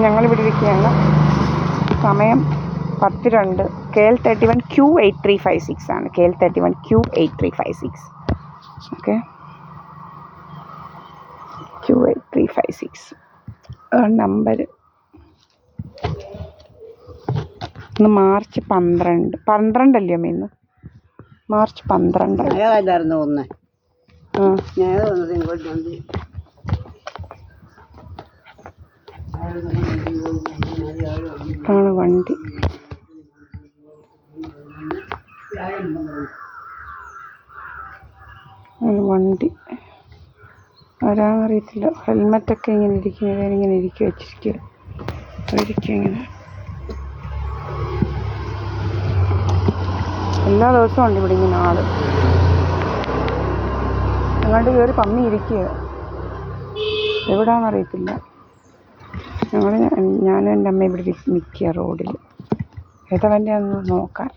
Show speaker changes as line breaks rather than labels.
ഞങ്ങളിവിടെ ഇരിക്കുകയാണ്. സമയം 10:02. KL31Q8356 ആണ്. KL31Q8356. Okay, Q8356 number. ഇന്ന് മാർച്ച് 12 അല്ലേ അമ്മ? ഇന്ന് മാർച്ച് 12. ആണ് വണ്ടി. വണ്ടി ആരാന്നറിയത്തില്ല. ഹെൽമെറ്റൊക്കെ ഇങ്ങനെ ഇരിക്കുന്നത്, ഇങ്ങനെ ഇരിക്കുക വെച്ചിരിക്കുക. ഇങ്ങനെ എല്ലാ ദിവസവും ഉണ്ട് ഇവിടെ ഇങ്ങനെ ആള്. അങ്ങോട്ട് കയറി പമ്മി ഇരിക്കുക. എവിടാന്നറിയത്തില്ല. ഞാനും എൻ്റെ അമ്മ ഇവിടെ നിൽക്കുക റോഡിൽ. ഏതവൻ്റെ ഒന്ന് നോക്കാൻ.